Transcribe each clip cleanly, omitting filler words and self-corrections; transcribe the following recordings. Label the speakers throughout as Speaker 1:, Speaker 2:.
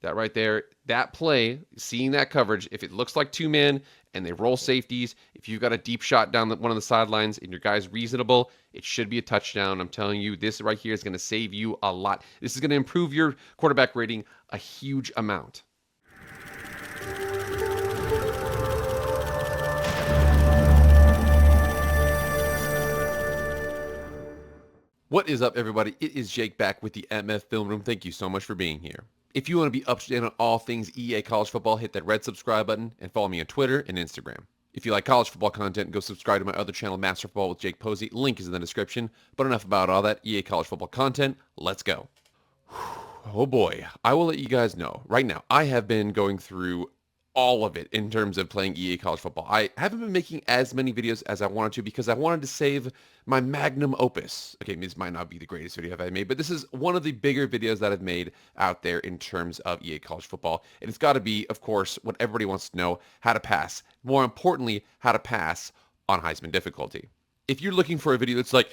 Speaker 1: That right there, that play, seeing that coverage, if it looks like two-man and they roll safeties, if you've got a deep shot down one of the sidelines and your guy's reasonable, it should be a touchdown. I'm telling you, this right here is going to save you a lot. This is going to improve your quarterback rating a huge amount. What is up, everybody? It is Jake back with the MF Film Room. Thank you so much for being here. If you want to be up to date on all things EA College Football, hit that red subscribe button and follow me on Twitter and Instagram. If you like college football content, go subscribe to my other channel, Master Football with Jake Posey. Link is in the description. But enough about all that EA College Football content. Let's go. Oh boy. I will let you guys know right now, I have been going through all of it in terms of playing EA College Football. I haven't been making as many videos as I wanted to because I wanted to save my magnum opus. Okay, this might not be the greatest video I've made, but this is one of the bigger videos that I've made out there in terms of EA College Football. And it's got to be, of course, what everybody wants to know, how to pass. More importantly, how to pass on HEISMAN difficulty. If you're looking for a video that's like,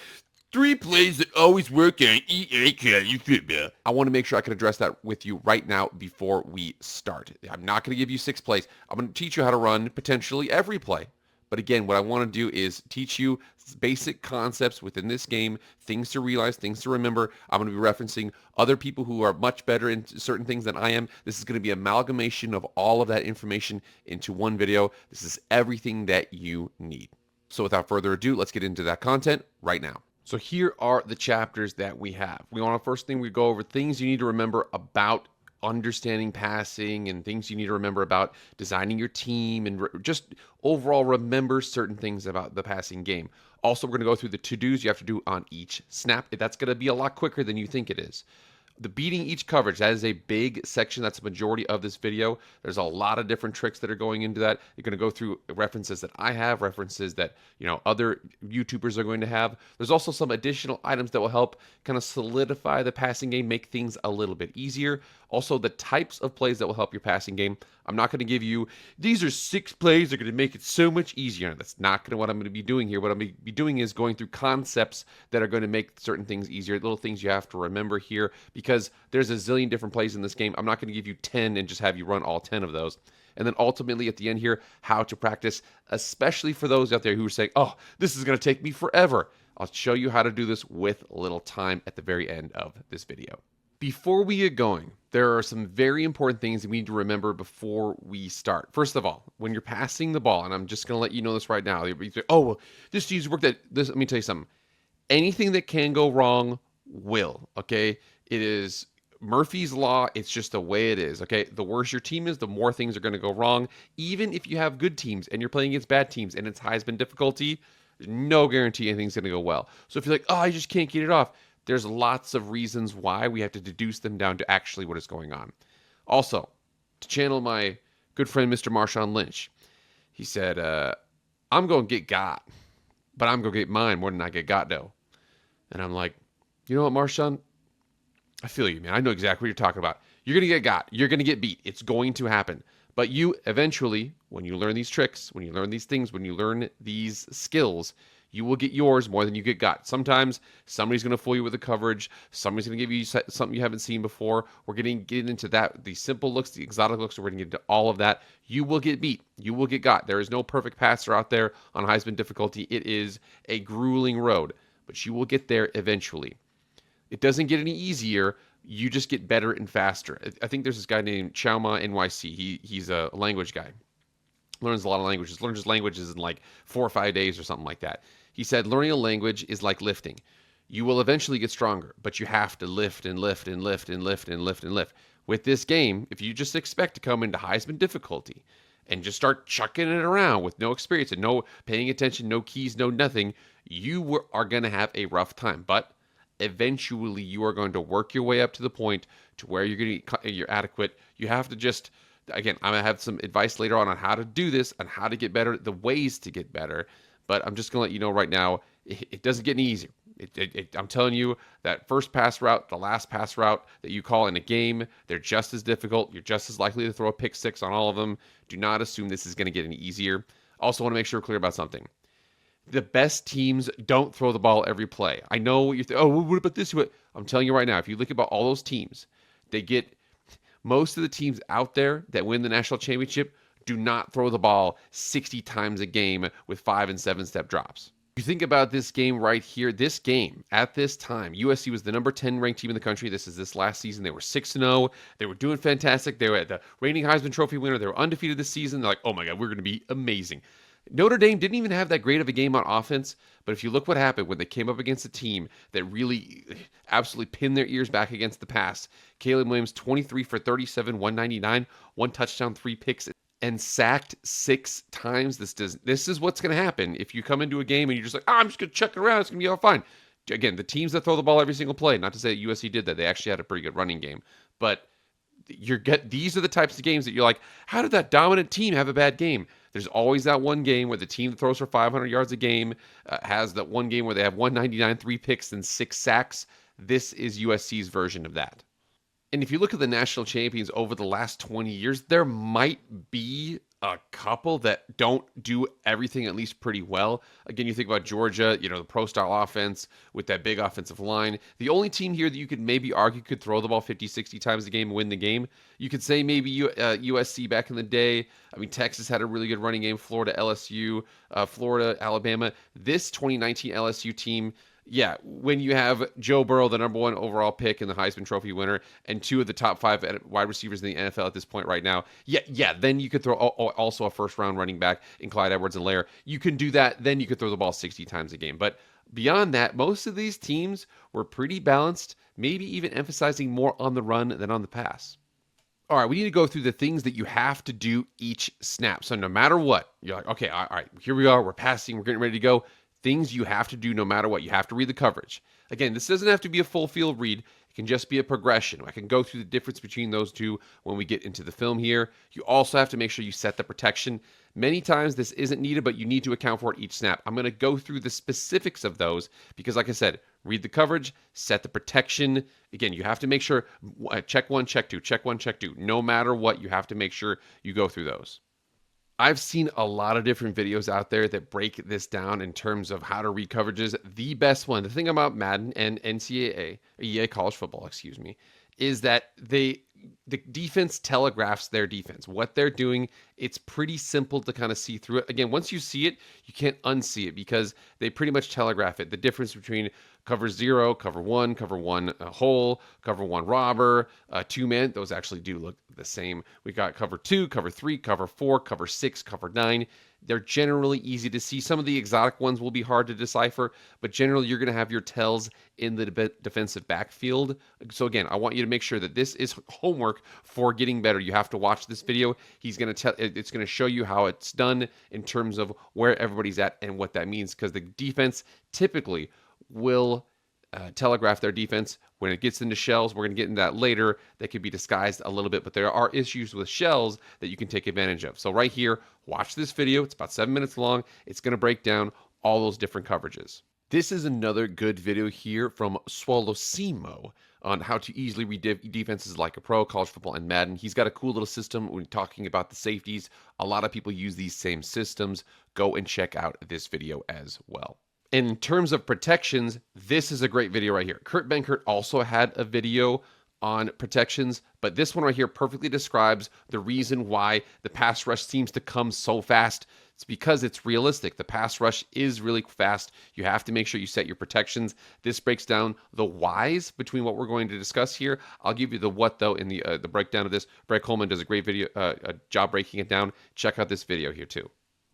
Speaker 1: 3 plays that always work on EA College Football, I want to make sure I can address that with you right now before we start. I'm not going to give you 6 plays. I'm going to teach you how to run potentially every play. But again, what I want to do is teach you basic concepts within this game, things to realize, things to remember. I'm going to be referencing other people who are much better in certain things than I am. This is going to be an amalgamation of all of that information into one video. This is everything that you need. So without further ado, let's get into that content right now. So here are the chapters that we have. We want to first thing we go over things you need to remember about understanding passing and things you need to remember about designing your team and just overall remember certain things about the passing game. Also, we're going to go through the to-dos you have to do on each snap. That's going to be a lot quicker than you think it is. The beating each coverage, that is a big section. That's the majority of this video. There's a lot of different tricks that are going into that. You're going to go through references that I have, references that, other YouTubers are going to have. There's also some additional items that will help kind of solidify the passing game, make things a little bit easier. Also, the types of plays that will help your passing game. I'm not going to give you, these are 6 plays that are going to make it so much easier. That's not going to what I'm going to be doing here. What I'm going to be doing is going through concepts that are going to make certain things easier, little things you have to remember here, because there's a zillion different plays in this game. I'm not going to give you 10 and just have you run all 10 of those. And then ultimately at the end here, how to practice, especially for those out there who are saying, oh, this is going to take me forever. I'll show you how to do this with little time at the very end of this video. Before we get going, there are some very important things that we need to remember before we start. First of all, when you're passing the ball, and I'm just going to let you know this right now, you say, oh, well, this needs to work. Let me tell you something. Anything that can go wrong will, okay? It is Murphy's Law. It's just the way it is, okay? The worse your team is, the more things are going to go wrong. Even if you have good teams and you're playing against bad teams and it's HEISMAN difficulty, there's no guarantee anything's going to go well. So if you're like, oh, I just can't get it off, there's lots of reasons why. We have to deduce them down to actually what is going on. Also, to channel my good friend, Mr. Marshawn Lynch, he said, I'm going to get got, but I'm going to get mine more than I get got, though. And I'm like, you know what, Marshawn? I feel you, man. I know exactly what you're talking about. You're going to get got. You're going to get beat. It's going to happen. But you eventually, when you learn these tricks, when you learn these things, when you learn these skills, you will get yours more than you get got. Sometimes somebody's going to fool you with the coverage. Somebody's going to give you something you haven't seen before. We're getting into that, the simple looks, the exotic looks. We're going to get into all of that. You will get beat. You will get got. There is no perfect passer out there on HEISMAN difficulty. It is a grueling road, but you will get there eventually. It doesn't get any easier. You just get better and faster. I think there's this guy named Chauma NYC. He's a language guy. Learns a lot of languages. Learns his languages in like 4 or 5 days or something like that. He said learning a language is like lifting. You will eventually get stronger, but you have to lift and lift and lift and lift and lift and lift. With this game, if you just expect to come into HEISMAN difficulty and just start chucking it around with no experience and no paying attention, no keys, no nothing, you are going to have a rough time. But eventually you are going to work your way up to the point to where you're adequate. You have to just, again, I'm going to have some advice later on how to do this, on how to get better, the ways to get better. But I'm just going to let you know right now, it doesn't get any easier. I'm telling you, that first pass route, the last pass route that you call in a game, they're just as difficult. You're just as likely to throw a pick six on all of them. Do not assume this is going to get any easier. Also want to make sure we're clear about something. The best teams don't throw the ball every play. I know what you're thinking. Oh, what about this? I'm telling you right now, if you look about all those teams, they get Most of the teams out there that win the national championship do not throw the ball 60 times a game with 5 and 7 step drops. You think about this game right here, this game at this time, USC was the number 10 ranked team in the country. This last season. They were 6-0. They were doing fantastic. They were the reigning Heisman Trophy winner. They were undefeated this season. They're like, oh my God, we're going to be amazing. Notre Dame didn't even have that great of a game on offense, but if you look what happened when they came up against a team that really absolutely pinned their ears back against the pass, Caleb Williams, 23 for 37, 199, 1 touchdown, 3 picks, and sacked 6 times. This is what's going to happen if you come into a game and you're just like, I'm just going to chuck it around. It's going to be all fine. Again, the teams that throw the ball every single play, not to say that USC did that. They actually had a pretty good running game. But these are the types of games that you're like, how did that dominant team have a bad game? There's always that one game where the team that throws for 500 yards a game has that one game where they have 199, 3 picks, and 6 sacks. This is USC's version of that. And if you look at the national champions over the last 20 years, there might be a couple that don't do everything at least pretty well. Again, you think about Georgia, the pro-style offense with that big offensive line. The only team here that you could maybe argue could throw the ball 50, 60 times a game and win the game, you could say maybe USC back in the day. I mean, Texas had a really good running game. Florida, LSU, Florida, Alabama. This 2019 LSU team, yeah, when you have Joe Burrow, the number 1 overall pick and the Heisman Trophy winner, and 2 of the top 5 wide receivers in the NFL at this point right now, yeah, then you could throw also a first-round running back in Clyde Edwards-Helaire. You can do that, then you could throw the ball 60 times a game. But beyond that, most of these teams were pretty balanced, maybe even emphasizing more on the run than on the pass. All right, we need to go through the things that you have to do each snap. So no matter what, you're like, okay, all right, here we are, we're passing, we're getting ready to go. Things you have to do no matter what. You have to read the coverage. Again, this doesn't have to be a full field read. It can just be a progression. I can go through the difference between those two when we get into the film here. You also have to make sure you set the protection. Many times this isn't needed, but you need to account for it each snap. I'm going to go through the specifics of those because, like I said, read the coverage, set the protection. Again, you have to make sure, check 1, check 2, check 1, check 2. No matter what, you have to make sure you go through those. I've seen a lot of different videos out there that break this down in terms of how to read coverages. The best one, the thing about Madden and EA college football, is that the defense telegraphs their defense. What they're doing, it's pretty simple to kind of see through it. Again, once you see it, you can't unsee it because they pretty much telegraph it. The difference between cover 0, cover 1 hole, cover 1 robber, 2-man, those actually do look the same. We got cover 2, cover 3, cover 4, cover 6, cover 9. They're generally easy to see. Some of the exotic ones will be hard to decipher, but generally you're going to have your tells in the defensive backfield. So again, I want you to make sure that this is homework for getting better. You have to watch this video. It's going to show you how it's done in terms of where everybody's at and what that means, because the defense typically will telegraph their defense. When it gets into shells, we're going to get into that later, that could be disguised a little bit, but there are issues with shells that you can take advantage of. So right here, watch this video. It's about 7 minutes long. It's going to break down all those different coverages. This is another good video here from Swallowsimo on how to easily read defenses like a pro, college football, and Madden. He's got a cool little system when talking about the safeties. A lot of people use these same systems. Go and check out this video as well. In terms of protections, this is a great video right here. Kurt Benkert also had a video on protections, but this one right here perfectly describes the reason why the pass rush seems to come so fast. It's because it's realistic. The pass rush is really fast. You have to make sure you set your protections. This breaks down the whys between what we're going to discuss here. I'll give you the what, though, in the breakdown of this. Brett Coleman does a great video, a job breaking it down. Check out this video here, too.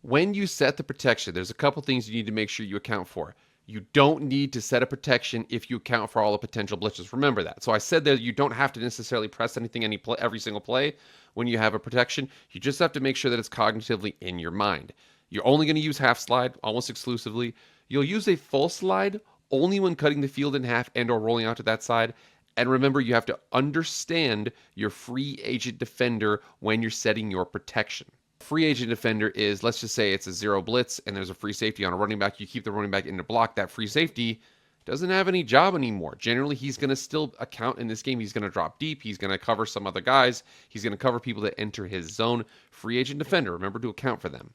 Speaker 1: When you set the protection, there's a couple things you need to make sure you account for. You don't need to set a protection if you account for all the potential blitzes. Remember that. So I said that you don't have to necessarily press anything every single play when you have a protection. You just have to make sure that it's cognitively in your mind. You're only going to use half slide almost exclusively. You'll use a full slide only when cutting the field in half and or rolling out to that side. And remember, you have to understand your free agent defender when you're setting your protection. Free agent defender is, let's just say it's a 0 blitz and there's a free safety on a running back. You keep the running back in the block. That free safety doesn't have any job anymore. Generally, he's going to still account in this game. He's going to drop deep. He's going to cover some other guys. He's going to cover people that enter his zone. Free agent defender, remember to account for them.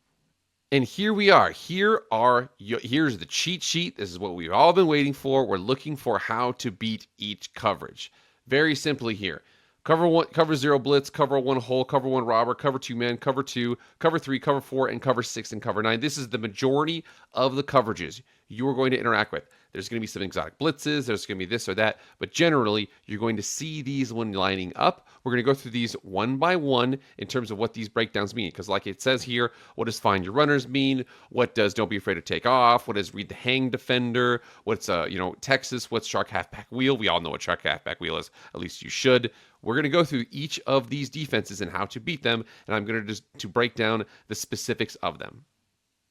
Speaker 1: And here we are. Here's the cheat sheet. This is what we've all been waiting for. We're looking for how to beat each coverage. Very simply here. Cover one, cover zero blitz, cover one hole, cover one robber, cover two man, cover two, cover three, cover four, and cover six and cover nine. This is the majority of the coverages you are going to interact with. There's going to be some exotic blitzes, there's going to be this or that, but generally you're going to see these when lining up. We're going to go through these one by one in terms of what these breakdowns mean, because like it says here, what does find your runners mean? What does don't be afraid to take off? What does read the hang defender? What's Texas? What's shark halfback wheel? We all know what shark halfback wheel is, at least you should. We're going to go through each of these defenses and how to beat them, and I'm going to just break down the specifics of them.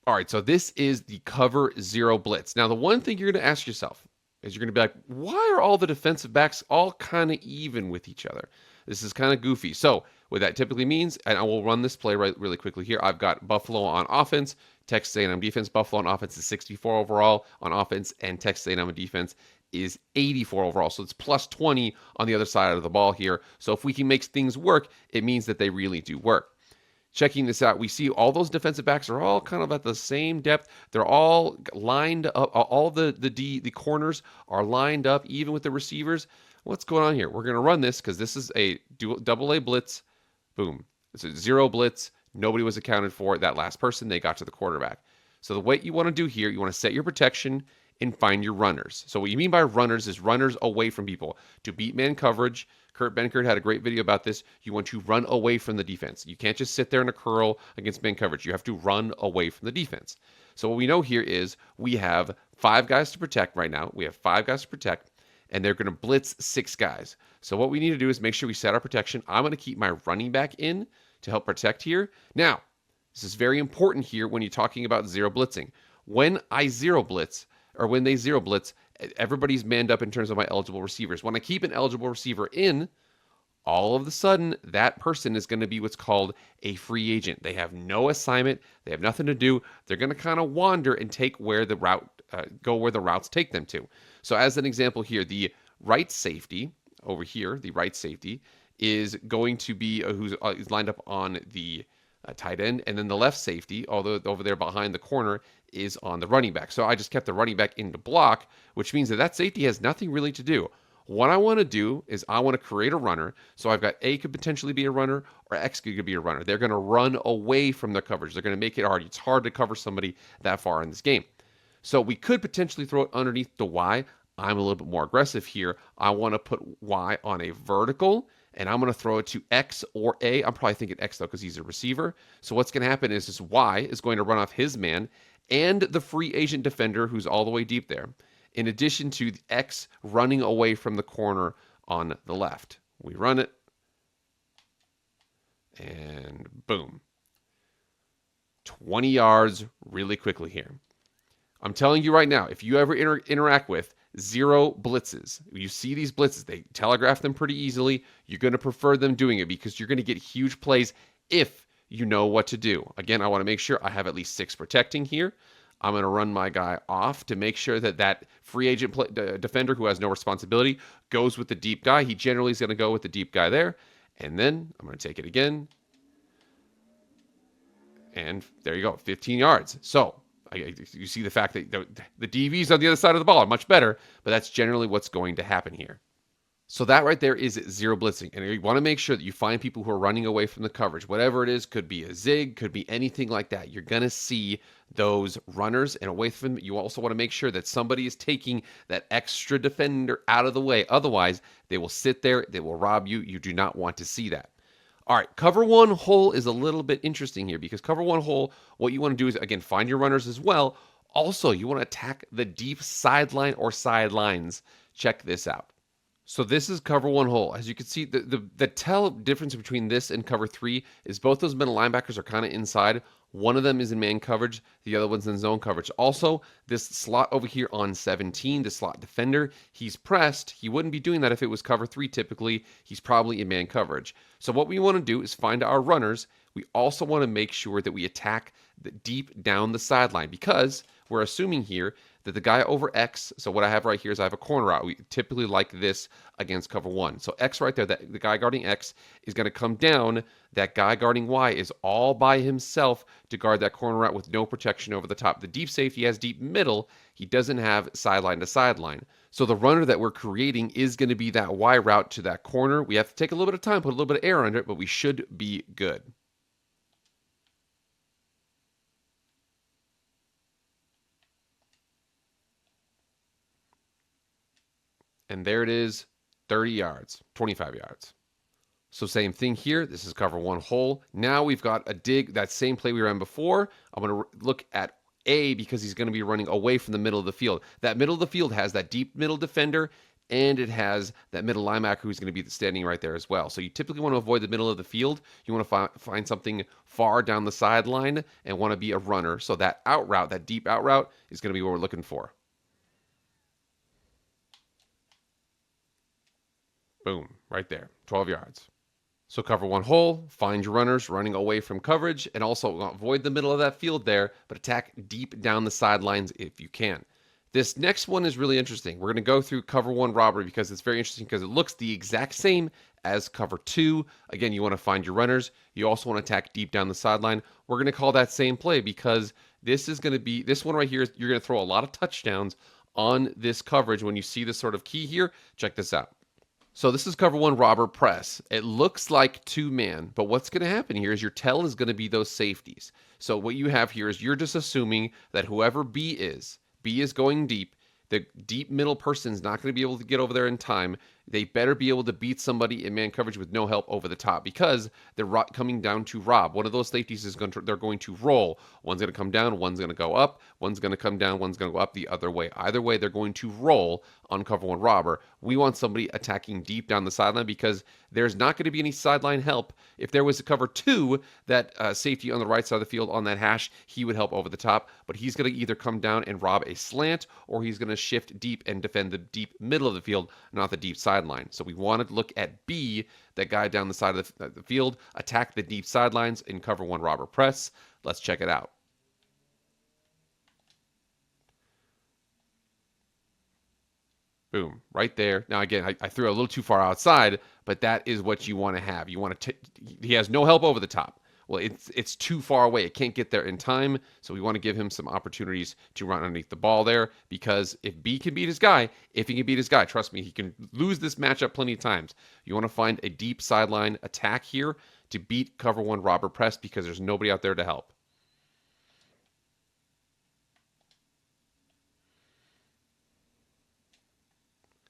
Speaker 1: All right, so this is the cover zero blitz. Now, the one thing you're going to ask yourself is you're going to be like, why are all the defensive backs all kind of even with each other? This is kind of goofy. So what that typically means, and I will run this play really quickly here. I've got Buffalo on offense, Texas A&M defense. Buffalo on offense is 64 overall on offense, and Texas A&M on defense is 84 overall. So it's plus 20 on the other side of the ball here. So if we can make things work, it means that they really do work. Checking this out, we see all those defensive backs are all kind of at the same depth. They're all lined up. All the corners are lined up, even with the receivers. What's going on here? We're going to run this because this is a double A blitz. Boom. It's a zero blitz. Nobody was accounted for. That last person, they got to the quarterback. So what you want to do here, you want to set your protection and find your runners. So what you mean by runners is runners away from people. To beat man coverage, Kurt Benkert had a great video about this. You want to run away from the defense. You can't just sit there in a curl against man coverage. You have to run away from the defense. So what we know here is we have 5 guys to protect right now. We have 5 guys to protect, and they're going to blitz 6 guys. So what we need to do is make sure we set our protection. I'm going to keep my running back in to help protect here. Now, this is very important here when you're talking about zero blitzing. When I zero blitz, or when they zero blitz, everybody's manned up in terms of my eligible receivers. When I keep an eligible receiver in, all of a sudden, that person is going to be what's called a free agent. They have no assignment. They have nothing to do. They're going to kind of wander and take where the route, go where the routes take them to. So as an example here, the right safety over here, the right safety is going to be who's lined up on the tight end, and then the left safety, although over there behind the corner, is on the running back. So I just kept the running back in the block, which means that safety has nothing really to do. What I want to do is I want to create a runner. So I've got A could potentially be a runner, or X could be a runner. They're going to run away from the coverage. They're going to make it hard. It's hard to cover somebody that far in this game. So we could potentially throw it underneath the Y. I'm a little bit more aggressive here. I want to put Y on a vertical, and I'm going to throw it to X or A. I'm probably thinking X, though, because he's a receiver. So what's going to happen is this Y is going to run off his man and the free agent defender who's all the way deep there, in addition to the X running away from the corner on the left. We run it, and boom. 20 yards really quickly here. I'm telling you right now, if you ever interact with zero blitzes, you see these blitzes, they telegraph them pretty easily. You're going to prefer them doing it because you're going to get huge plays if you know what to do. Again, I want to make sure I have at least 6 protecting here. I'm going to run my guy off to make sure that free agent defender who has no responsibility goes with the deep guy. He generally is going to go with the deep guy there. And then I'm going to take it again. And there you go, 15 yards. So you see the fact that the DVs on the other side of the ball are much better, but that's generally what's going to happen here. So that right there is zero blitzing. And you want to make sure that you find people who are running away from the coverage. Whatever it is, could be a zig, could be anything like that. You're going to see those runners and away from them. You also want to make sure that somebody is taking that extra defender out of the way. Otherwise, they will sit there, they will rob you. You do not want to see that. All right, cover one hole is a little bit interesting here because cover one hole, what you want to do is, again, find your runners as well. Also, you want to attack the deep sideline or sidelines. Check this out. So this is cover one hole. As you can see, the tell difference between this and cover 3 is both those middle linebackers are kind of inside. One of them is in man coverage. The other one's in zone coverage. Also, this slot over here on 17, the slot defender, he's pressed. He wouldn't be doing that if it was cover 3 typically. He's probably in man coverage. So what we want to do is find our runners. We also want to make sure that we attack deep down the sideline because we're assuming here that the guy over X, so what I have right here is I have a corner out. We typically like this against cover 1. So X right there, that the guy guarding X is going to come down. That guy guarding Y is all by himself to guard that corner out with no protection over the top. The deep safety has deep middle. He doesn't have sideline to sideline. So the runner that we're creating is going to be that Y route to that corner. We have to take a little bit of time, put a little bit of air under it, but we should be good. And there it is, 30 yards, 25 yards. So same thing here. This is cover 1 hole. Now we've got a dig, that same play we ran before. I'm going to look at A because he's going to be running away from the middle of the field. That middle of the field has that deep middle defender, and it has that middle linebacker who's going to be standing right there as well. So you typically want to avoid the middle of the field. You want to find something far down the sideline and want to be a runner. So that out route, that deep out route, is going to be what we're looking for. Boom, right there, 12 yards. So cover 1 hole, find your runners running away from coverage, and also avoid the middle of that field there, but attack deep down the sidelines if you can. This next one is really interesting. We're going to go through cover 1 robbery because it's very interesting because it looks the exact same as cover 2. Again, you want to find your runners. You also want to attack deep down the sideline. We're going to call that same play because this is going to be, this one right here, you're going to throw a lot of touchdowns on this coverage. When you see this sort of key here, check this out. So this is cover 1 robber press. It looks like 2-man, but what's going to happen here is your tell is going to be those safeties. So what you have here is you're just assuming that whoever B is going deep. The deep middle person is not going to be able to get over there in time. They better be able to beat somebody in man coverage with no help over the top because they're coming down to rob. One of those safeties is they're going to roll. One's going to come down, one's going to go up, one's going to come down, one's going to go up the other way. Either way, they're going to roll on cover 1 robber. We want somebody attacking deep down the sideline because there's not going to be any sideline help. If there was a cover 2, that safety on the right side of the field on that hash, he would help over the top, but he's going to either come down and rob a slant or he's going to shift deep and defend the deep middle of the field, not the deep sideline. So we wanted to look at B, that guy down the side of the field, attack the deep sidelines in cover 1 robber press. Let's check it out. Boom, right there. Now again, I threw a little too far outside, but that is what you want to have. You want to, he has no help over the top. Well, it's too far away. It can't get there in time, so we want to give him some opportunities to run underneath the ball there because if B can beat his guy, trust me, he can lose this matchup plenty of times. You want to find a deep sideline attack here to beat cover 1 robber press because there's nobody out there to help.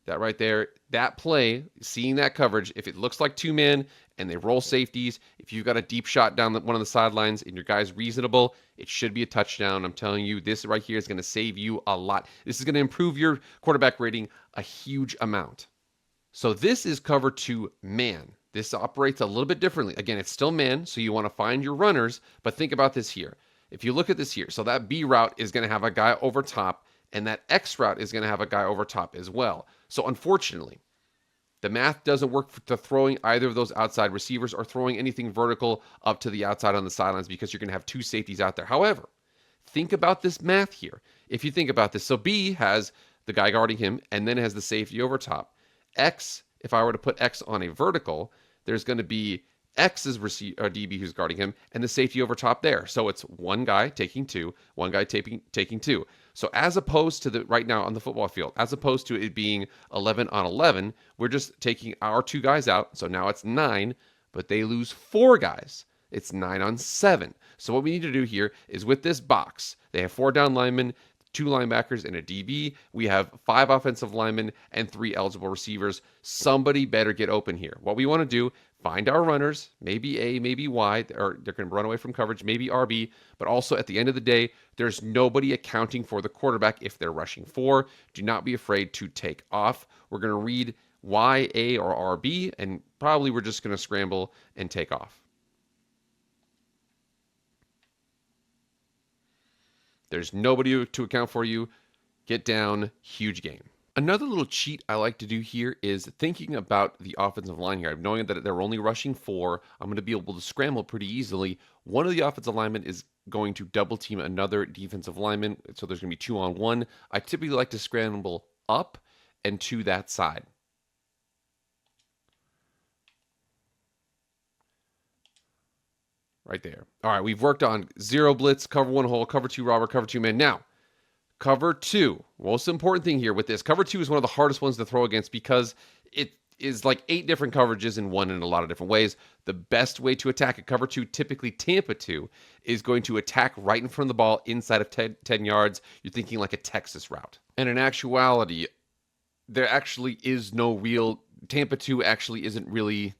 Speaker 1: That right there, that play, seeing that coverage, if it looks like 2-man and they roll safeties, if you've got a deep shot down one of the sidelines and your guy's reasonable, it should be a touchdown. I'm telling you, this right here is going to save you a lot. This is going to improve your quarterback rating a huge amount. So this is cover 2-man. This operates a little bit differently. Again, it's still man, so you want to find your runners, but think about this here. If you look at this here, so that B route is going to have a guy over top, and that X route is going to have a guy over top as well. So unfortunately, the math doesn't work to throwing either of those outside receivers or throwing anything vertical up to the outside on the sidelines because you're going to have 2 safeties out there. However, think about this math here. If you think about this, so B has the guy guarding him and then has the safety over top. X, if I were to put X on a vertical, there's going to be X's DB who's guarding him and the safety over top there. So it's one guy taking 2, one guy taking 2. So as opposed to right now on the football field, as opposed to it being 11 on 11, we're just taking our 2 guys out. So now it's 9, but they lose 4 guys. It's 9 on 7. So what we need to do here is with this box, they have 4 down linemen, 2 linebackers, and a DB. We have 5 offensive linemen and 3 eligible receivers. Somebody better get open here. What we want to do, find our runners, maybe A, maybe Y, or they're going to run away from coverage, maybe RB, but also at the end of the day, there's nobody accounting for the quarterback if they're rushing 4. Do not be afraid to take off. We're going to read Y, A, or RB, and probably we're just going to scramble and take off. There's nobody to account for you. Get down, huge gain. Another little cheat I like to do here is thinking about the offensive line here. Knowing that they're only rushing 4, I'm going to be able to scramble pretty easily. One of the offensive linemen is going to double team another defensive lineman, so there's going to be 2-on-1. I typically like to scramble up and to that side. Right there. All right, we've worked on 0 blitz, cover 1 hole, cover 2 robber, cover 2 man. Now, cover 2. Most important thing here with this, cover 2 is one of the hardest ones to throw against because it is like 8 different coverages in one in a lot of different ways. The best way to attack a cover 2, typically Tampa 2, is going to attack right in front of the ball inside of 10 yards. You're thinking like a Texas route. And in actuality, there actually is no real, Tampa 2 actually isn't really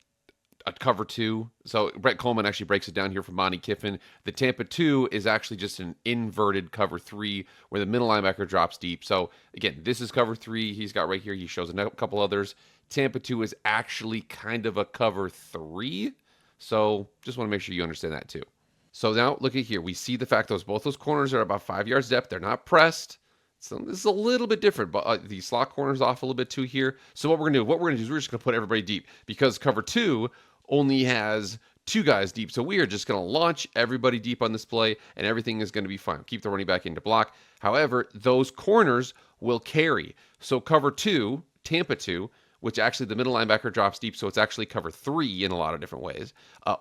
Speaker 1: a cover 2. So Brett Coleman actually breaks it down here for Monty Kiffin. The Tampa 2 is actually just an inverted cover 3 where the middle linebacker drops deep. So again, this is cover 3. He's got right here. He shows a couple others. Tampa 2 is actually kind of a cover 3. So just want to make sure you understand that too. So now look at here. We see the fact that both those corners are about 5 yards depth. They're not pressed. So this is a little bit different, but the slot corner's off a little bit too here. So what we're going to do is we're just going to put everybody deep because cover 2 only has 2 guys deep. So we are just going to launch everybody deep on this play, and everything is going to be fine. Keep the running back into block. However, those corners will carry. So cover 2, Tampa 2, which actually the middle linebacker drops deep, so it's actually cover 3 in a lot of different ways.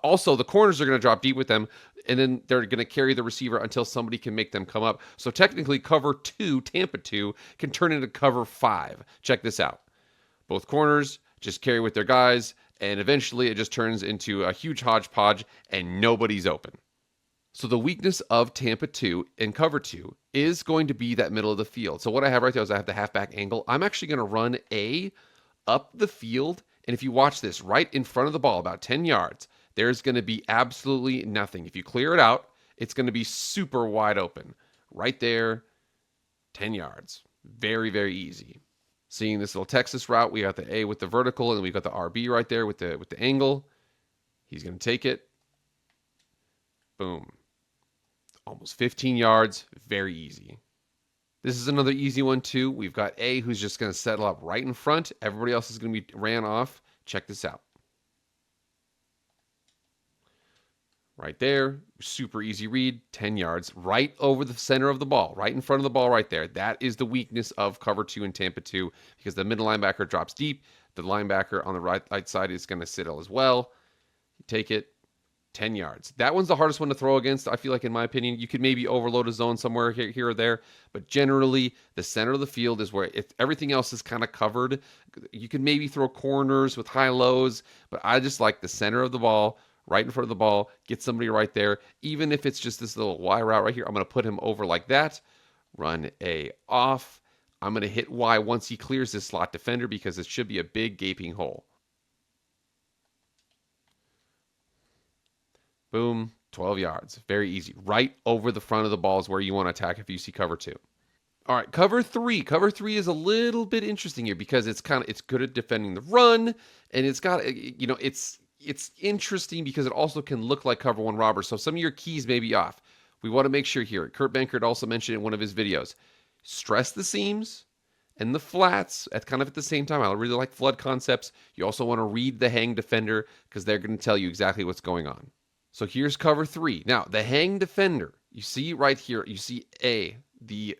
Speaker 1: Also, the corners are going to drop deep with them, and then they're going to carry the receiver until somebody can make them come up. So technically, cover 2, Tampa 2, can turn into cover 5. Check this out. Both corners just carry with their guys, and eventually it just turns into a huge hodgepodge, and nobody's open. So the weakness of Tampa 2 and cover 2 is going to be that middle of the field. So what I have right there is I have the halfback angle. I'm actually going to run A up the field, and if you watch this, right in front of the ball, about 10 yards, there's going to be absolutely nothing. If you clear it out, it's going to be super wide open. Right there, 10 yards. Very, very easy. Seeing this little Texas route, we got the A with the vertical, and we got the RB right there with the angle. He's going to take it. Boom. Almost 15 yards. Very easy. This is another easy one too. We've got A who's just going to settle up right in front. Everybody else is going to be ran off. Check this out. Right there, super easy read, 10 yards, right over the center of the ball, right in front of the ball right there. That is the weakness of cover 2 and Tampa 2 because the middle linebacker drops deep. The linebacker on the right side is going to sit as well. You take it, 10 yards. That one's the hardest one to throw against, I feel like, in my opinion. You could maybe overload a zone somewhere here or there, but generally the center of the field is where if everything else is kind of covered, you can maybe throw corners with high lows, but I just like the center of the ball, right in front of the ball, get somebody right there. Even if it's just this little Y route right here, I'm going to put him over like that, run A off. I'm going to hit Y once he clears this slot defender because it should be a big gaping hole. Boom, 12 yards. Very easy. Right over the front of the ball is where you want to attack if you see cover 2. All right, cover 3. Cover 3 is a little bit interesting here because it's good at defending the run, and it's got, it's interesting because it also can look like cover 1 robber. So some of your keys may be off. We want to make sure here. Kurt Benkert also mentioned in one of his videos, stress the seams and the flats at kind of at the same time. I really like flood concepts. You also want to read the hang defender because they're going to tell you exactly what's going on. So here's cover 3. Now, the hang defender, you see right here, you see A, the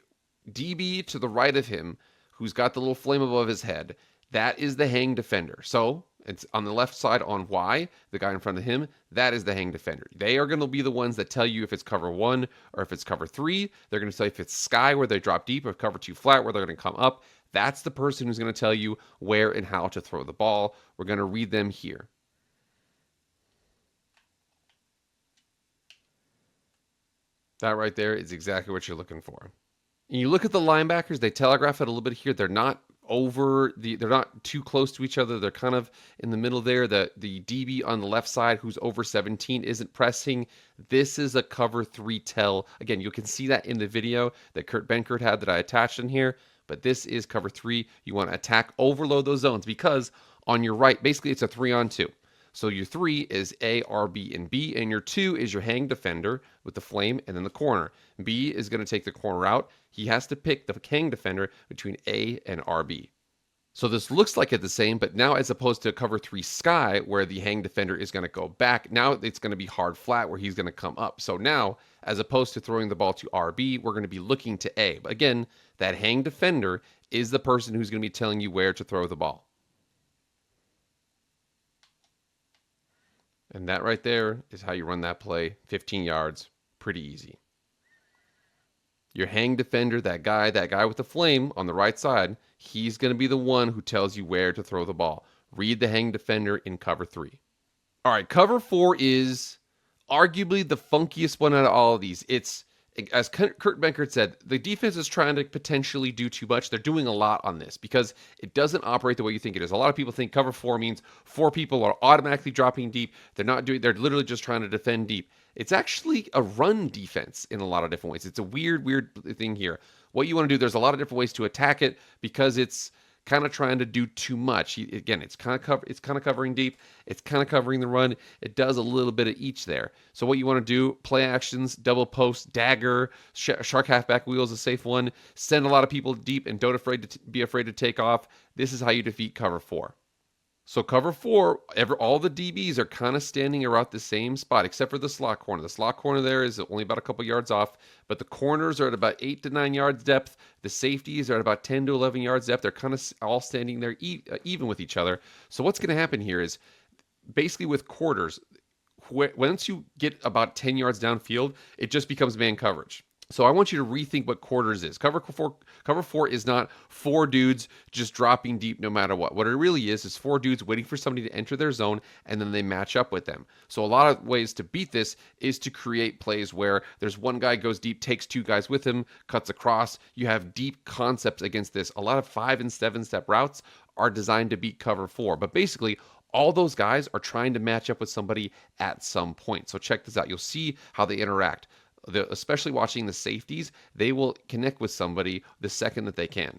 Speaker 1: DB to the right of him, who's got the little flame above his head. That is the hang defender. So it's on the left side on Y, the guy in front of him, that is the hang defender. They are going to be the ones that tell you if it's cover 1 or if it's cover 3. They're going to tell you if it's sky where they drop deep or cover 2 flat where they're going to come up. That's the person who's going to tell you where and how to throw the ball. We're going to read them here. That right there is exactly what you're looking for. And you look at the linebackers, they telegraph it a little bit here. They're not they're not too close to each other. They're kind of in the middle there. The DB on the left side who's over 17 isn't pressing. This is a cover 3 tell. Again, you can see that in the video that Kurt Benkert had that I attached in here, but this is cover 3. You want to attack, overload those zones because on your right, basically it's a 3-on-2. So your 3 is A, R, B, and B, and your 2 is your hang defender with the flame and then the corner. B is going to take the corner out. He has to pick the hang defender between A and RB. So this looks like it's the same, but now as opposed to cover 3 sky where the hang defender is going to go back, now it's going to be hard flat where he's going to come up. So now, as opposed to throwing the ball to RB, we're going to be looking to A. But again, that hang defender is the person who's going to be telling you where to throw the ball. And that right there is how you run that play. 15 yards, pretty easy. Your hang defender, that guy with the flame on the right side, he's going to be the one who tells you where to throw the ball. Read the hang defender in cover 3. All right, cover 4 is arguably the funkiest one out of all of these. It's, as Kurt Benkert said, the defense is trying to potentially do too much. They're doing a lot on this because it doesn't operate the way you think it is. A lot of people think cover 4 means 4 people are automatically dropping deep. They're literally just trying to defend deep. It's actually a run defense in a lot of different ways. It's a weird thing here. What you want to do, there's a lot of different ways to attack it because it's kind of trying to do too much. Again, it's kind of covering deep. It's kind of covering the run. It does a little bit of each there. So what you want to do, play actions, double post, dagger, shark halfback wheel is a safe one. Send a lot of people deep and don't be afraid to take off. This is how you defeat cover 4. So cover 4, all the DBs are kind of standing around the same spot, except for the slot corner. The slot corner there is only about a couple yards off, but the corners are at about 8 to 9 yards depth. The safeties are at about 10 to 11 yards depth. They're kind of all standing there even with each other. So what's going to happen here is basically with quarters, once you get about 10 yards downfield, it just becomes man coverage. So I want you to rethink what quarters is. Cover 4 is not 4 dudes just dropping deep no matter what. What it really is 4 dudes waiting for somebody to enter their zone, and then they match up with them. So a lot of ways to beat this is to create plays where there's one guy goes deep, takes 2 guys with him, cuts across. You have deep concepts against this. A lot of 5 and 7 step routes are designed to beat cover 4. But basically, all those guys are trying to match up with somebody at some point. So check this out. You'll see how they interact. Especially watching the safeties, they will connect with somebody the second that they can.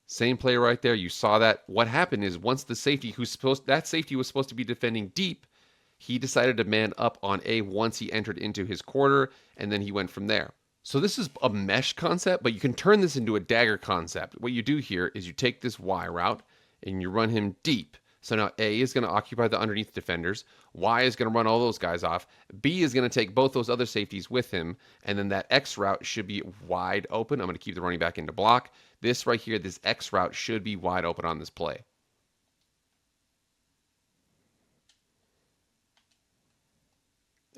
Speaker 1: Same play right there. You saw that. What happened is once the safety that safety was supposed to be defending deep, he decided to man up on A once he entered into his quarter, and then he went from there. So this is a mesh concept, but you can turn this into a dagger concept. What you do here is you take this Y route and you run him deep. So now A is going to occupy the underneath defenders. Y is going to run all those guys off. B is going to take both those other safeties with him. And then that X route should be wide open. I'm going to keep the running back into block. This right here, this X route should be wide open on this play.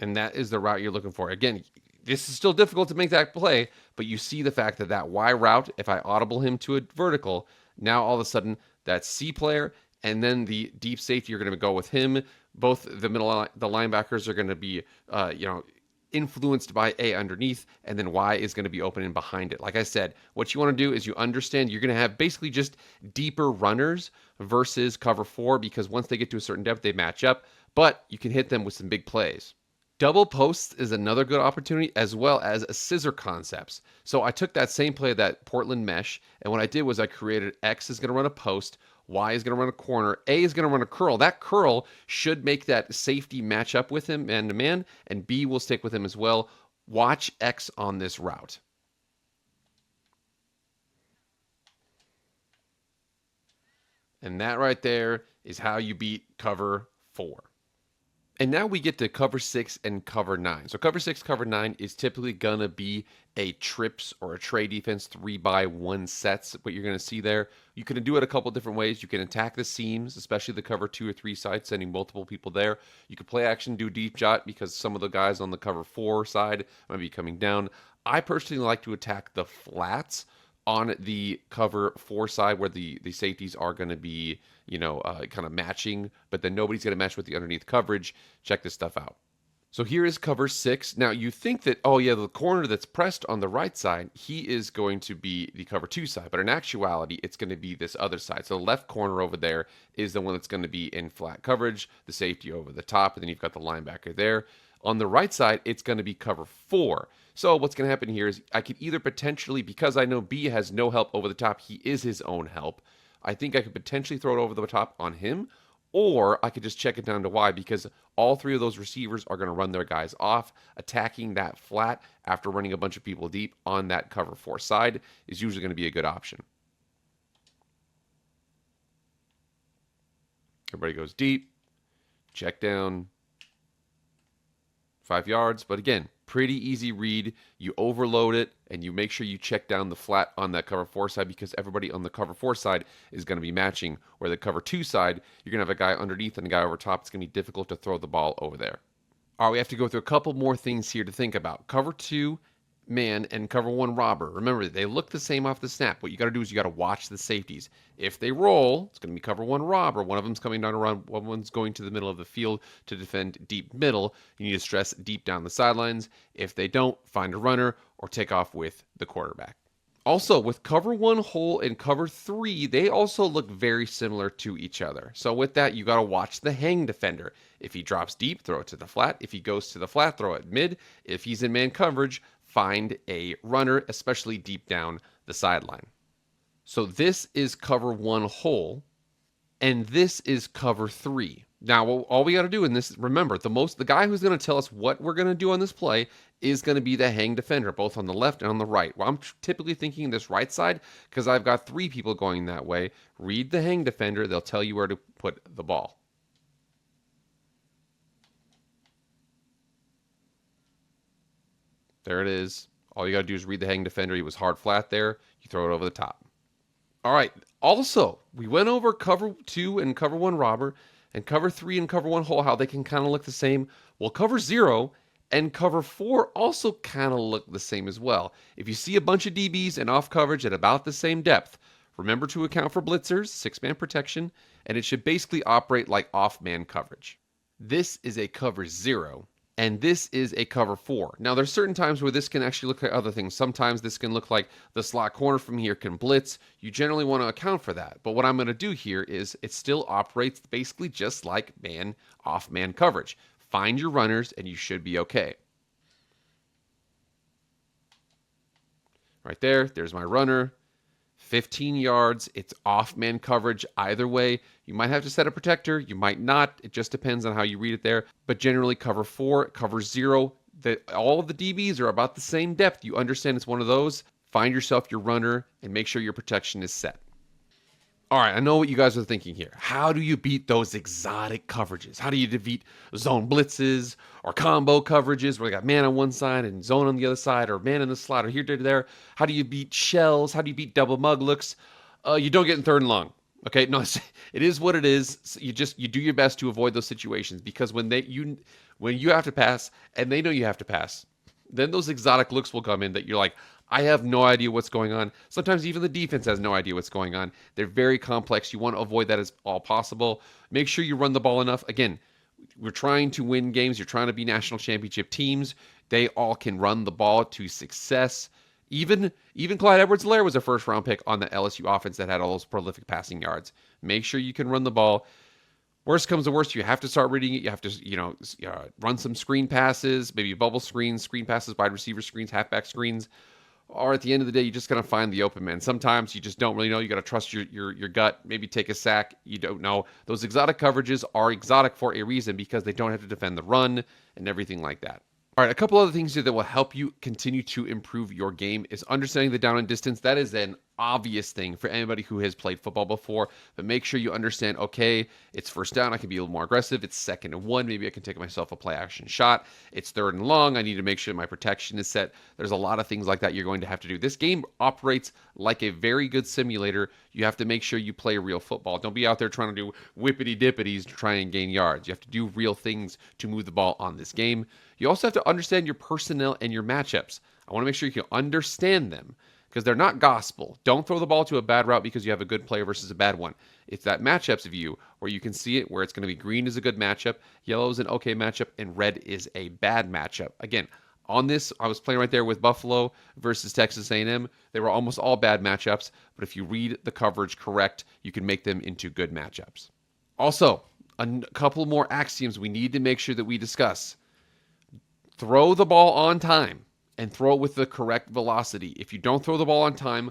Speaker 1: And that is the route you're looking for. Again, this is still difficult to make that play, but you see the fact that that Y route, if I audible him to a vertical, now all of a sudden that C player and then the deep safety are going to go with him. Both the linebackers are going to be, influenced by A underneath, and then Y is going to be open and behind it. Like I said, what you want to do is you understand you're going to have basically just deeper runners versus cover 4 because once they get to a certain depth, they match up, but you can hit them with some big plays. Double posts is another good opportunity, as well as scissor concepts. So I took that same play, that Portland mesh, and what I did was I created X is going to run a post, Y is going to run a corner, A is going to run a curl. That curl should make that safety match up with him man to man, and B will stick with him as well. Watch X on this route. And that right there is how you beat cover 4. And now we get to cover 6 and cover 9. So cover 6, cover 9 is typically going to be a trips or a tray defense 3-by-1 sets, what you're going to see there. You can do it a couple different ways. You can attack the seams, especially the cover 2 or 3 side, sending multiple people there. You can play action, do deep shot because some of the guys on the cover 4 side might be coming down. I personally like to attack the flats on the cover 4 side where the safeties are going to be, kind of matching, but then nobody's going to match with the underneath coverage. Check this stuff out. So here is cover 6. Now you think that, oh yeah, the corner that's pressed on the right side, he is going to be the cover 2 side, but in actuality, it's going to be this other side. So the left corner over there is the one that's going to be in flat coverage, the safety over the top, and then you've got the linebacker there. On the right side, it's going to be cover 4. So what's going to happen here is I could either potentially, because I know B has no help over the top, he is his own help. I think I could potentially throw it over the top on him, or I could just check it down to Y because all three of those receivers are going to run their guys off. Attacking that flat after running a bunch of people deep on that cover 4 side is usually going to be a good option. Everybody goes deep, check down, 5 yards. But again, pretty easy read. You overload it, and you make sure you check down the flat on that cover 4 side because everybody on the cover 4 side is going to be matching. Where the cover 2 side, you're going to have a guy underneath and a guy over top. It's going to be difficult to throw the ball over there. All right, we have to go through a couple more things here to think about. Cover 2 man and cover 1 robber. Remember, they look the same off the snap. What you got to do is you got to watch the safeties. If they roll, it's going to be cover 1 robber. One of them's coming down to run. One one's going to the middle of the field to defend deep middle. You need to stress deep down the sidelines. If they don't, find a runner or take off with the quarterback. Also, with cover 1 hole and cover 3, they also look very similar to each other. So with that, you got to watch the hang defender. If he drops deep, throw it to the flat. If he goes to the flat, throw it mid. If he's in man coverage, find a runner, especially deep down the sideline. So this is cover 1 hole, and this is cover 3. Now, all we got to do in this, remember, the guy who's going to tell us what we're going to do on this play is going to be the hang defender, both on the left and on the right. Well, I'm typically thinking this right side because I've got 3 people going that way. Read the hang defender. They'll tell you where to put the ball. There it is. All you got to do is read the hang defender. He was hard flat there. You throw it over the top. All right. Also, we went over cover 2 and cover 1 robber and cover 3 and cover 1 hole, how they can kind of look the same. Well, cover 0 and cover 4 also kind of look the same as well. If you see a bunch of DBs and off coverage at about the same depth, remember to account for blitzers, 6-man protection, and it should basically operate like off-man coverage. This is a cover 0. And this is a cover 4. Now, there's certain times where this can actually look like other things. Sometimes this can look like the slot corner from here can blitz. You generally want to account for that. But what I'm going to do here is it still operates basically just like off-man coverage. Find your runners, and you should be okay. Right there, there's my runner. 15 yards. It's off-man coverage either way. You might have to set a protector. You might not. It just depends on how you read it there. But generally, cover 4, cover 0, all of the DBs are about the same depth. You understand it's one of those. Find yourself your runner and make sure your protection is set. All right, I know what you guys are thinking here. How do you beat those exotic coverages? How do you defeat zone blitzes or combo coverages where you got man on one side and zone on the other side, or man in the slot, or here to there? How do you beat shells? How do you beat double mug looks? You don't get in 3rd and long. Okay, no, it is what it is. So you do your best to avoid those situations, because when you have to pass and they know you have to pass, then those exotic looks will come in that you're like, I have no idea what's going on. Sometimes even the defense has no idea what's going on. They're very complex. You want to avoid that as all possible. Make sure you run the ball enough. Again, we're trying to win games. You're trying to be national championship teams. They all can run the ball to success. Even Clyde Edwards-Helaire was a first-round pick on the LSU offense that had all those prolific passing yards. Make sure you can run the ball. Worst comes to worst, you have to start reading it. You have to, run some screen passes, maybe bubble screens, screen passes, wide receiver screens, halfback screens. Or at the end of the day, you're just going to find the open man. Sometimes you just don't really know. You got to trust your gut. Maybe take a sack. You don't know. Those exotic coverages are exotic for a reason, because they don't have to defend the run and everything like that. All right, a couple other things here that will help you continue to improve your game is understanding the down and distance. That is an obvious thing for anybody who has played football before, but make sure you understand, okay, it's 1st down, I can be a little more aggressive. It's 2nd and 1, maybe I can take myself a play action shot. It's 3rd and long, I need to make sure my protection is set. There's a lot of things like that you're going to have to do. This game operates like a very good simulator. You have to make sure you play real football. Don't be out there trying to do whippity-dippities to try and gain yards. You have to do real things to move the ball on this game. You also have to understand your personnel and your matchups. I want to make sure you can understand them, because they're not gospel. Don't throw the ball to a bad route because you have a good player versus a bad one. It's that matchups view where you can see it, where it's going to be green is a good matchup, yellow is an okay matchup, and red is a bad matchup. Again, on this, I was playing right there with Buffalo versus Texas A&M. They were almost all bad matchups, but if you read the coverage correct, you can make them into good matchups. Also, a couple more axioms we need to make sure that we discuss. Throw the ball on time and throw it with the correct velocity. If you don't throw the ball on time,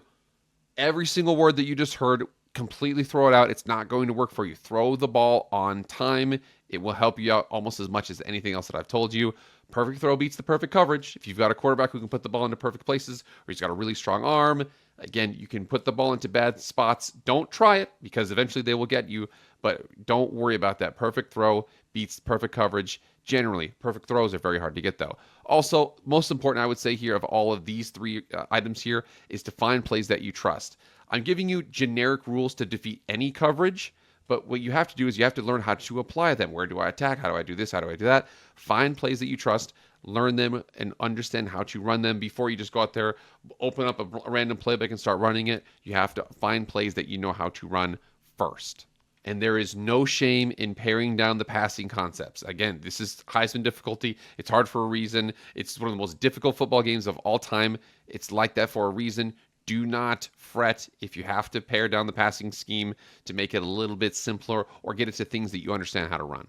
Speaker 1: every single word that you just heard completely throw it out. It's not going to work for you. Throw the ball on time. It will help you out almost as much as anything else that I've told you. Perfect throw beats the perfect coverage. If you've got a quarterback who can put the ball into perfect places, or he's got a really strong arm, again, you can put the ball into bad spots. Don't try it, because eventually they will get you, but don't worry about that. Perfect throw beats perfect coverage. Generally, perfect throws are very hard to get, though. Also, most important, I would say here, of all of these three items here, is to find plays that you trust. I'm giving you generic rules to defeat any coverage, but what you have to do is you have to learn how to apply them. Where do I attack? How do I do this? How do I do that? Find plays that you trust, learn them, and understand how to run them before you just go out there, open up a random playbook and start running it. You have to find plays that you know how to run first. And there is no shame in paring down the passing concepts. Again, this is Heisman difficulty. It's hard for a reason. It's one of the most difficult football games of all time. It's like that for a reason. Do not fret if you have to pare down the passing scheme to make it a little bit simpler or get it to things that you understand how to run.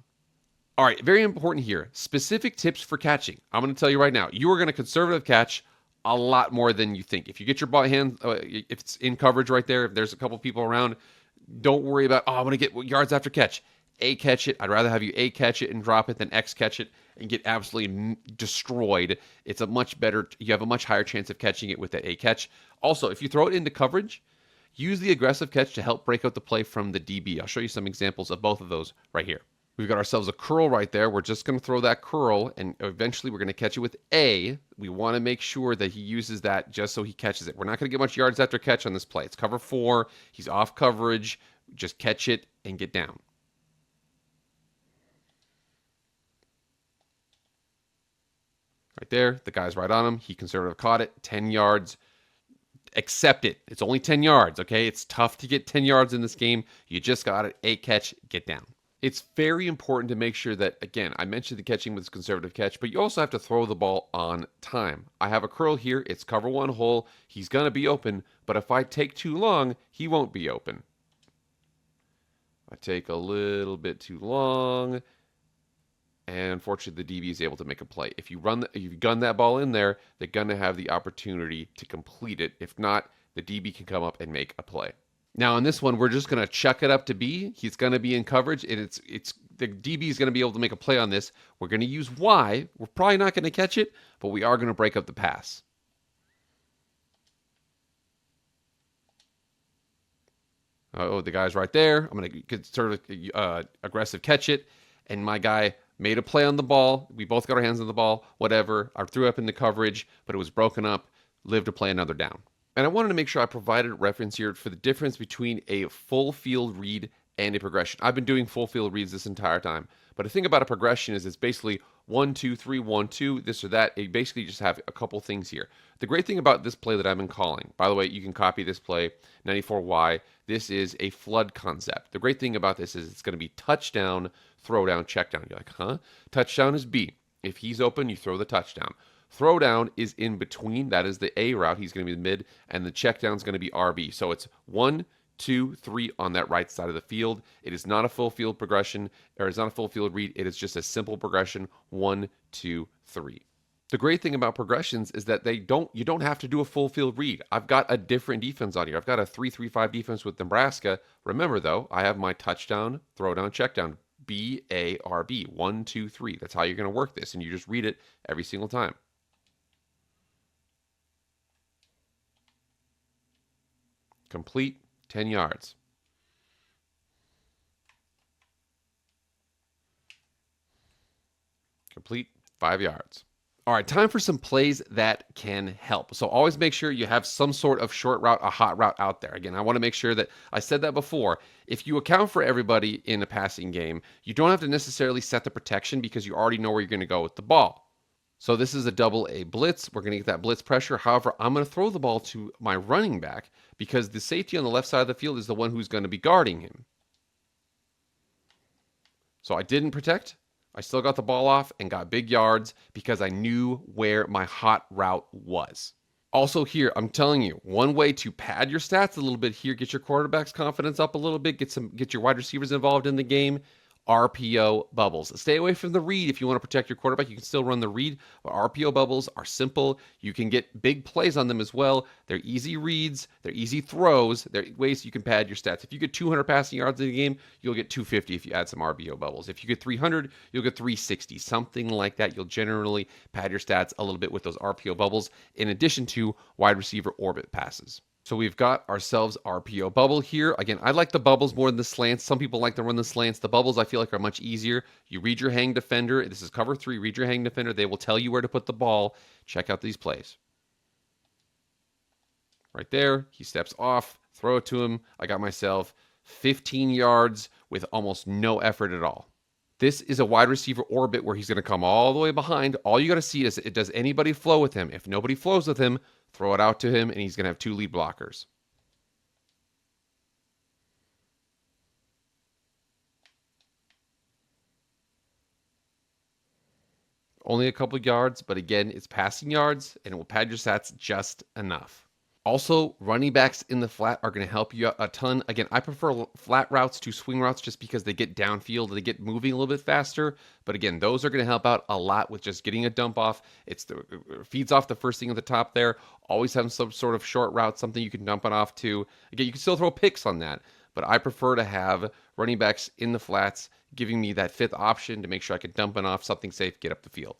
Speaker 1: All right, very important here. Specific tips for catching. I'm going to tell you right now, you are going to conservative catch a lot more than you think. If you get your ball hand, if it's in coverage right there, if there's a couple people around, don't worry about, I'm going to get yards after catch. A, catch it. I'd rather have you A, catch it and drop it than X, catch it and get absolutely destroyed. It's a much better, you have a much higher chance of catching it with that A catch. Also, if you throw it into coverage, use the aggressive catch to help break out the play from the DB. I'll show you some examples of both of those right here. We've got ourselves a curl right there. We're just going to throw that curl, and eventually we're going to catch it with A. We want to make sure that he uses that just so he catches it. We're not going to get much yards after catch on this play. It's cover 4. He's off coverage. Just catch it and get down. Right there, the guy's right on him. He conservative caught it, 10 yards. Accept it. It's only 10 yards, okay? It's tough to get 10 yards in this game. You just got it. A catch, get down. It's very important to make sure that, again, I mentioned the catching with conservative catch, but you also have to throw the ball on time. I have a curl here. It's cover 1 hole. He's going to be open, but if I take too long, he won't be open. I take a little bit too long, and unfortunately, the DB is able to make a play. If you gun that ball in there, they're going to have the opportunity to complete it. If not, the DB can come up and make a play. Now, on this one, we're just going to chuck it up to B. He's going to be in coverage, and the DB is going to be able to make a play on this. We're going to use Y. We're probably not going to catch it, but we are going to break up the pass. Oh, the guy's right there. I'm going to sort of aggressive catch it, and my guy made a play on the ball. We both got our hands on the ball, whatever. I threw up in the coverage, but it was broken up. Lived to play another down. And I wanted to make sure I provided a reference here for the difference between a full field read and a progression. I've been doing full field reads this entire time. But the thing about a progression is it's basically 1, 2, 3, 1, 2, this or that. You basically just have a couple things here. The great thing about this play that I've been calling, by the way, you can copy this play, 94Y. This is a flood concept. The great thing about this is it's going to be touchdown, throw down, check down. You're like, huh? Touchdown is B. If he's open, you throw the touchdown. Throwdown is in between. That is the A route. He's going to be the mid, and the check down is going to be RB. So it's 1, 2, 3 on that right side of the field. It is not a full field progression, or it's not a full field read. It is just a simple progression, 1, 2, 3. The great thing about progressions is that you don't have to do a full field read. I've got a different defense on here. I've got a 3-3-5 defense with Nebraska. Remember, though, I have my touchdown, throwdown, check down. B-A-R-B, 1, 2, 3. That's how you're going to work this, and you just read it every single time. Complete, 10 yards. Complete, 5 yards. All right, time for some plays that can help. So always make sure you have some sort of short route, a hot route out there. Again, I want to make sure that I said that before. If you account for everybody in a passing game, you don't have to necessarily set the protection because you already know where you're going to go with the ball. So this is a double A blitz. We're going to get that blitz pressure. However, I'm going to throw the ball to my running back because the safety on the left side of the field is the one who's going to be guarding him. So I didn't protect. I still got the ball off and got big yards because I knew where my hot route was. Also here, I'm telling you, one way to pad your stats a little bit here, get your quarterback's confidence up a little bit, get your wide receivers involved in the game. RPO bubbles. Stay away from the read if you want to protect your quarterback. You can still run the read, but RPO bubbles are simple. You can get big plays on them as well. They're easy reads. They're easy throws. They're ways you can pad your stats. If you get 200 passing yards in a game, you'll get 250 if you add some RPO bubbles. If you get 300, you'll get 360, something like that. You'll generally pad your stats a little bit with those RPO bubbles in addition to wide receiver orbit passes. So we've got ourselves RPO bubble here. Again, I like the bubbles more than the slants. Some people like to run the slants. The bubbles I feel like are much easier. You read your hang defender. This is cover 3. Read your hang defender. They will tell you where to put the ball. Check out these plays. Right there. He steps off. Throw it to him. I got myself 15 yards with almost no effort at all. This is a wide receiver orbit where he's going to come all the way behind. All you got to see is, does anybody flow with him? If nobody flows with him, throw it out to him, and he's going to have 2 lead blockers. Only a couple of yards, but again, it's passing yards, and it will pad your stats just enough. Also, running backs in the flat are going to help you out a ton. Again, I prefer flat routes to swing routes just because they get downfield, they get moving a little bit faster. But again, those are going to help out a lot with just getting a dump off. It feeds off the first thing at the top there. Always have some sort of short route, something you can dump it off to. Again, you can still throw picks on that, but I prefer to have running backs in the flats giving me that 5th option to make sure I can dump it off, something safe, get up the field.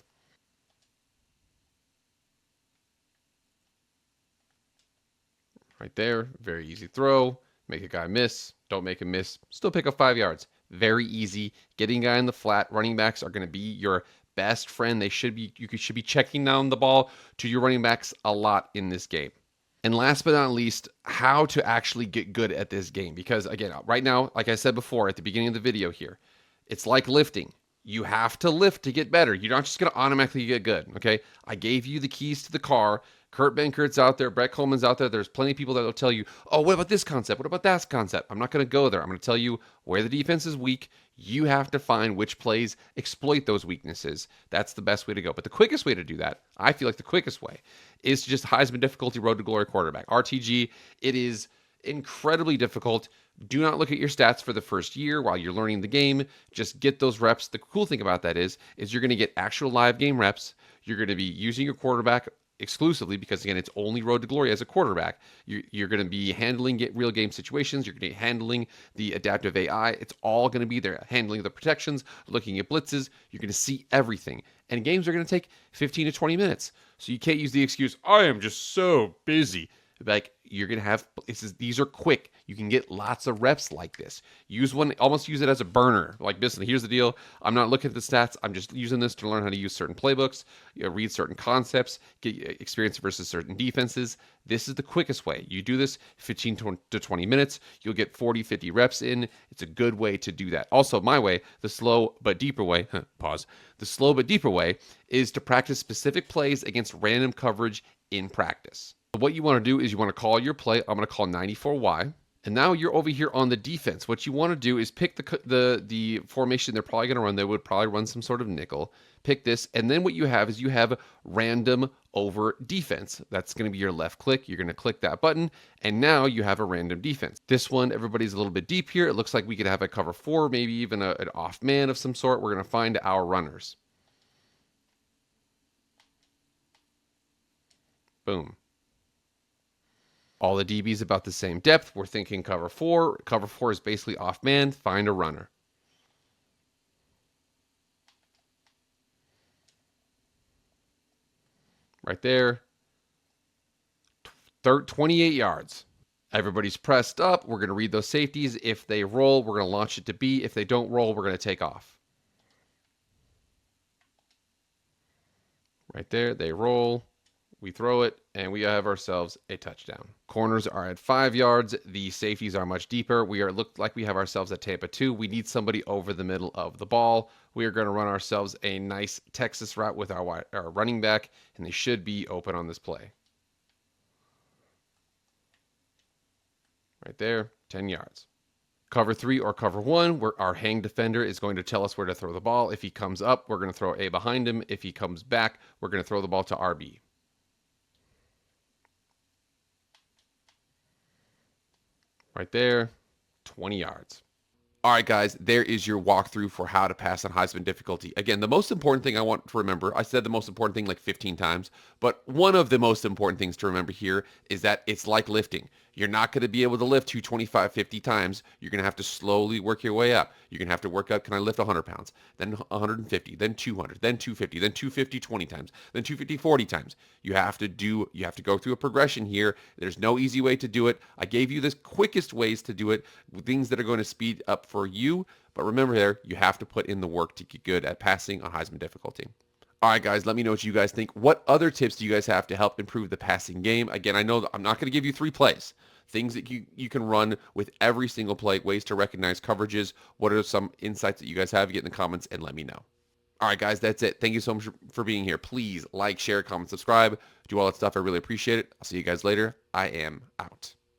Speaker 1: Right there, very easy throw. Make a guy miss. Don't make him miss. Still pick up 5 yards. Very easy. Getting a guy in the flat. Running backs are going to be your best friend. You should be checking down the ball to your running backs a lot in this game. And last but not least, how to actually get good at this game. Because again, right now, like I said before at the beginning of the video here, it's like lifting. You have to lift to get better. You're not just going to automatically get good, okay? I gave you the keys to the car. Kurt Benkert's out there. Brett Coleman's out there. There's plenty of people that will tell you, oh, what about this concept? What about that concept? I'm not going to go there. I'm going to tell you where the defense is weak. You have to find which plays exploit those weaknesses. That's the best way to go. But the quickest way to do that, I feel like the quickest way, is to just HEISMAN difficulty road to glory quarterback. RTG, it is incredibly difficult. Do not look at your stats for the first year while you're learning the game. Just get those reps. The cool thing about that is you're going to get actual live game reps. You're going to be using your quarterback exclusively because, again, it's only road to glory as a quarterback. You're going to be handling real game situations. You're going to be handling the adaptive AI. It's all going to be there. Handling the protections, looking at blitzes. You're going to see everything. And games are going to take 15 to 20 minutes. So you can't use the excuse, I am just so busy. Like, you're going to have, these are quick. You can get lots of reps like this. Almost use it as a burner. Like, listen, here's the deal. I'm not looking at the stats. I'm just using this to learn how to use certain playbooks, read certain concepts, get experience versus certain defenses. This is the quickest way. You do this 15 to 20 minutes. You'll get 40, 50 reps in. It's a good way to do that. Also, my way, the slow but deeper way, pause. The slow but deeper way is to practice specific plays against random coverage in practice. What you want to do is you want to call your play. I'm going to call 94Y. And now you're over here on the defense. What you want to do is pick the formation they're probably going to run. They would probably run some sort of nickel. Pick this. And then what you have random over defense. That's going to be your left click. You're going to click that button. And now you have a random defense. This one, everybody's a little bit deep here. It looks like we could have a cover 4, maybe even an off man of some sort. We're going to find our runners. Boom. All the DBs about the same depth. We're thinking cover 4. Cover 4 is basically off man. Find a runner. Right there. 28 yards. Everybody's pressed up. We're going to read those safeties. If they roll, we're going to launch it to B. If they don't roll, we're going to take off. Right there. They roll. We throw it, and we have ourselves a touchdown. Corners are at 5 yards. The safeties are much deeper. Look like we have ourselves a Tampa 2. We need somebody over the middle of the ball. We are going to run ourselves a nice Texas route with our running back, and they should be open on this play. Right there, 10 yards. Cover 3 or cover 1, where our hang defender is going to tell us where to throw the ball. If he comes up, we're going to throw A behind him. If he comes back, we're going to throw the ball to RB. Right there, 20 yards. All right, guys, there is your walkthrough for how to pass on Heisman difficulty. Again, the most important thing I want to remember, I said the most important thing like 15 times, but one of the most important things to remember here is that it's like lifting. You're not going to be able to lift 225 50 times. You're going to have to slowly work your way up. You're going to have to work up, can I lift 100 pounds? Then 150, then 200, then 250, then 250 20 times, then 250 40 times. You have to go through a progression here. There's no easy way to do it. I gave you the quickest ways to do it, things that are going to speed up for you. But remember there, you have to put in the work to get good at passing on Heisman difficulty. All right, guys, let me know what you guys think. What other tips do you guys have to help improve the passing game? Again, I know that I'm not going to give you 3 plays. Things that you can run with every single play, ways to recognize coverages. What are some insights that you guys have? Get in the comments and let me know. All right, guys, that's it. Thank you so much for being here. Please like, share, comment, subscribe. Do all that stuff. I really appreciate it. I'll see you guys later. I am out.